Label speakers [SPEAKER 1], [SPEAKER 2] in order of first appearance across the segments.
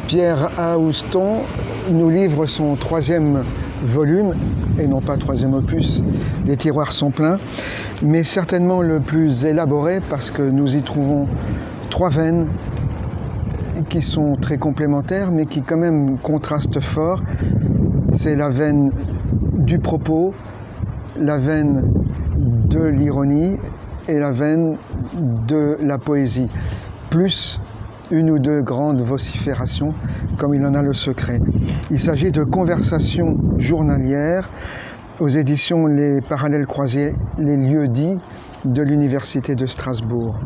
[SPEAKER 1] Pierre Houston nous livre son 3e volume, et non pas 3e opus, les tiroirs sont pleins, mais certainement le plus élaboré parce que nous y trouvons 3 veines qui sont très complémentaires, mais qui quand même contrastent fort. C'est la veine du propos, la veine de l'ironie et la veine de la poésie, plus une ou deux grandes vociférations, comme il en a le secret. Il s'agit de Conversations journalières aux éditions Les Parallèles croisés, les lieux dits de l'Université de Strasbourg.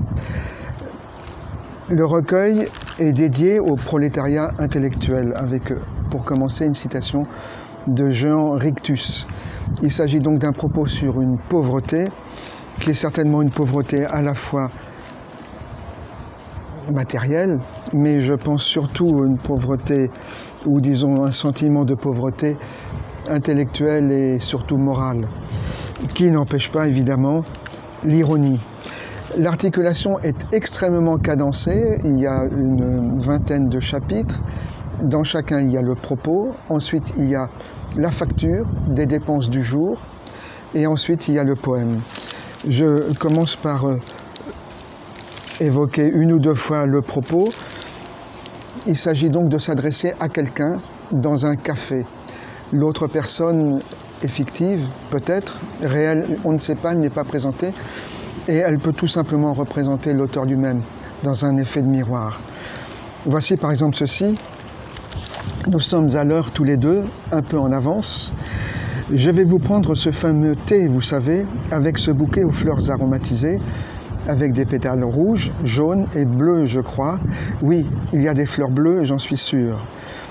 [SPEAKER 1] Le recueil est dédié au prolétariat intellectuel, avec, pour commencer, une citation de Jean Rictus. Il s'agit donc d'un propos sur une pauvreté, qui est certainement une pauvreté à la fois matérielle, mais je pense surtout une pauvreté, ou disons un sentiment de pauvreté intellectuelle et surtout morale, qui n'empêche pas évidemment l'ironie. L'articulation est extrêmement cadencée, il y a une vingtaine de chapitres, dans chacun il y a le propos, ensuite il y a la facture des dépenses du jour, et ensuite il y a le poème. Je commence par évoquer une ou deux fois le propos. Il s'agit donc de s'adresser à quelqu'un dans un café. L'autre personne est fictive, peut-être, réelle, on ne sait pas, elle n'est pas présentée, et elle peut tout simplement représenter l'auteur lui-même dans un effet de miroir. Voici par exemple ceci. Nous sommes à l'heure tous les deux, un peu en avance. Je vais vous prendre ce fameux thé, vous savez, avec ce bouquet aux fleurs aromatisées, avec des pétales rouges, jaunes et bleus, je crois. Oui, il y a des fleurs bleues, j'en suis sûr.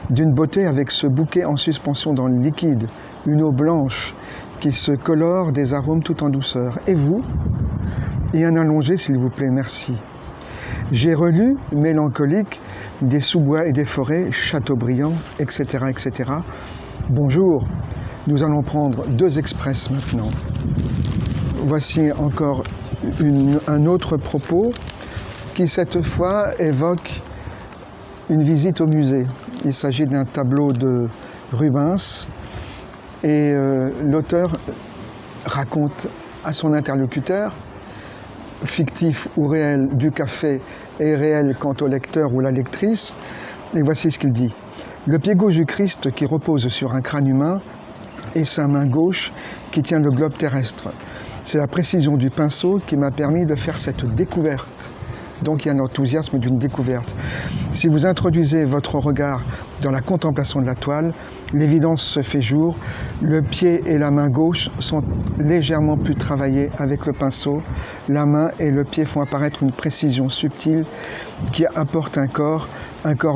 [SPEAKER 1] D'une beauté avec ce bouquet en suspension dans le liquide, une eau blanche qui se colore des arômes tout en douceur. Et vous? Et un allongé, s'il vous plaît, merci. J'ai relu, mélancolique, des sous-bois et des forêts, Chateaubriand, etc., etc. Bonjour, nous allons prendre 2 express maintenant. Voici encore un autre propos qui cette fois évoque une visite au musée. Il s'agit d'un tableau de Rubens et l'auteur raconte à son interlocuteur, fictif ou réel du café et réel quant au lecteur ou la lectrice, et voici ce qu'il dit. Le pied gauche du Christ qui repose sur un crâne humain et sa main gauche qui tient le globe terrestre. C'est la précision du pinceau qui m'a permis de faire cette découverte. Donc il y a l'enthousiasme d'une découverte. Si vous introduisez votre regard dans la contemplation de la toile, l'évidence se fait jour. Le pied et la main gauche sont légèrement plus travaillés avec le pinceau. La main et le pied font apparaître une précision subtile qui apporte un corps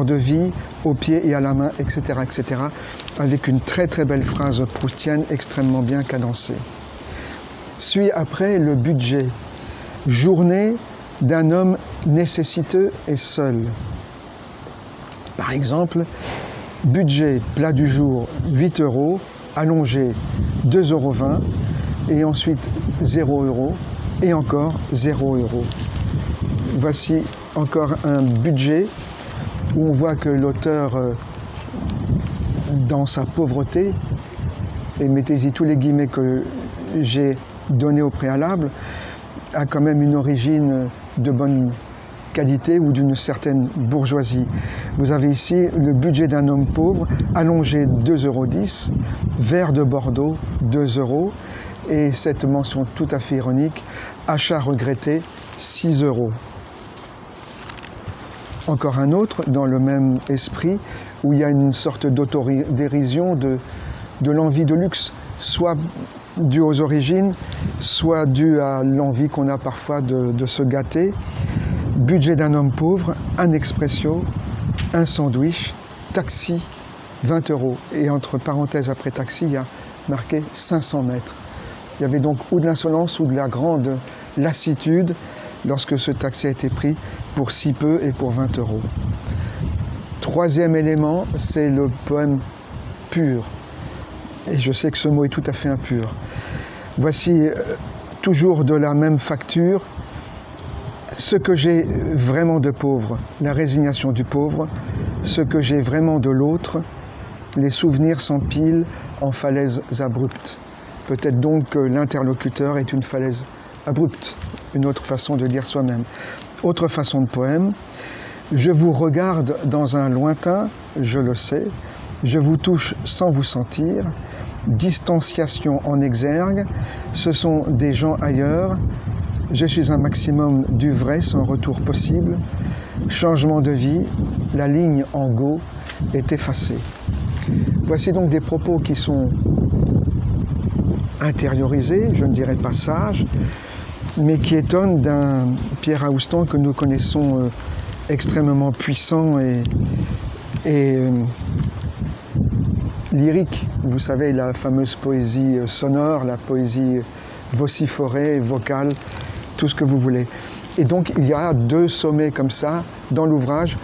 [SPEAKER 1] de vie au pied et à la main, etc., etc., avec une très très belle phrase proustienne extrêmement bien cadencée. Suit après le budget. Journée d'un homme nécessiteux et seul. Par exemple, budget plat du jour 8 €, allongé 2,20 € et ensuite 0 € et encore 0 €. Voici encore un budget où on voit que l'auteur, dans sa pauvreté, et mettez-y tous les guillemets que j'ai donnés au préalable, a quand même une origine de bonne qualité ou d'une certaine bourgeoisie. Vous avez ici le budget d'un homme pauvre, allongé 2,10 €, verre de Bordeaux 2 € et cette mention tout à fait ironique, achat regretté 6 €. Encore un autre dans le même esprit où il y a une sorte d'autodérision de l'envie de luxe, soit dû aux origines, soit dû à l'envie qu'on a parfois de se gâter. Budget d'un homme pauvre, un expresso, un sandwich, taxi, 20 €. Et entre parenthèses après taxi, il y a marqué 500 mètres. Il y avait donc ou de l'insolence ou de la grande lassitude lorsque ce taxi a été pris pour si peu et pour 20 €. Troisième élément, c'est le poème pur. Et je sais que ce mot est tout à fait impur. Voici, toujours de la même facture, ce que j'ai vraiment de pauvre, la résignation du pauvre, ce que j'ai vraiment de l'autre, les souvenirs s'empilent en falaises abruptes. Peut-être donc que l'interlocuteur est une falaise abrupte, une autre façon de dire soi-même. Autre façon de poème, je vous regarde dans un lointain, je le sais, je vous touche sans vous sentir, distanciation en exergue, ce sont des gens ailleurs, je suis un maximum du vrai sans retour possible, changement de vie, la ligne en go est effacée. Voici donc des propos qui sont intériorisés, je ne dirais pas sages, mais qui étonnent d'un Pierre Houston que nous connaissons extrêmement puissant et lyrique. Vous savez, la fameuse poésie sonore, la poésie vociforée, vocale, tout ce que vous voulez. Et donc il y a 2 sommets comme ça dans l'ouvrage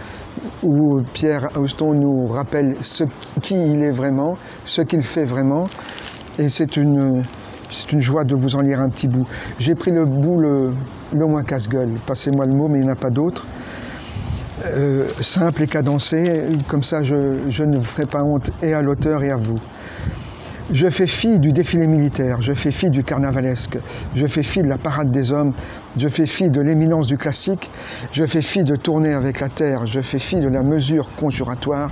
[SPEAKER 1] où Pierre Houston nous rappelle qui il est vraiment, ce qu'il fait vraiment, et c'est une joie de vous en lire un petit bout. J'ai pris le bout le moins casse-gueule, passez-moi le mot, mais il n'y en a pas d'autre. Simple et cadencé, comme ça je ne vous ferai pas honte et à l'auteur et à vous. Je fais fi du défilé militaire, je fais fi du carnavalesque, je fais fi de la parade des hommes, je fais fi de l'éminence du classique, je fais fi de tourner avec la terre, je fais fi de la mesure conjuratoire,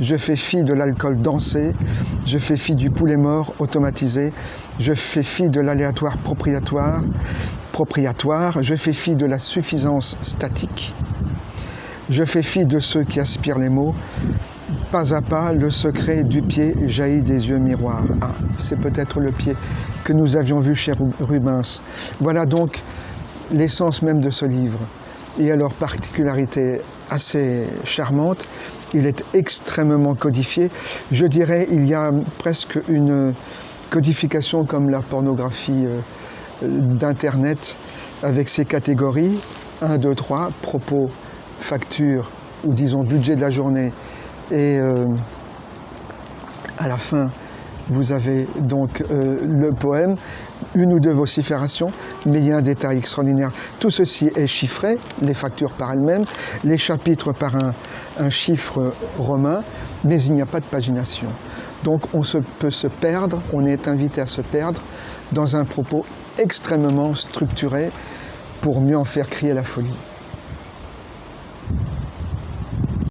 [SPEAKER 1] je fais fi de l'alcool dansé, je fais fi du poulet mort automatisé, je fais fi de l'aléatoire propriatoire, je fais fi de la suffisance statique, je fais fi de ceux qui aspirent les mots. Pas à pas, le secret du pied jaillit des yeux miroirs. Ah, c'est peut-être le pied que nous avions vu chez Rubens. Voilà donc l'essence même de ce livre. Et alors, particularité assez charmante, il est extrêmement codifié. Je dirais, il y a presque une codification comme la pornographie d'Internet, avec ses catégories, 1, 2, 3, propos, facture, ou disons budget de la journée. Et à la fin, vous avez donc le poème, 1 ou 2 vociférations, mais il y a un détail extraordinaire. Tout ceci est chiffré, les factures par elles-mêmes, les chapitres par un chiffre romain, mais il n'y a pas de pagination. Donc peut se perdre, on est invité à se perdre dans un propos extrêmement structuré pour mieux en faire crier la folie.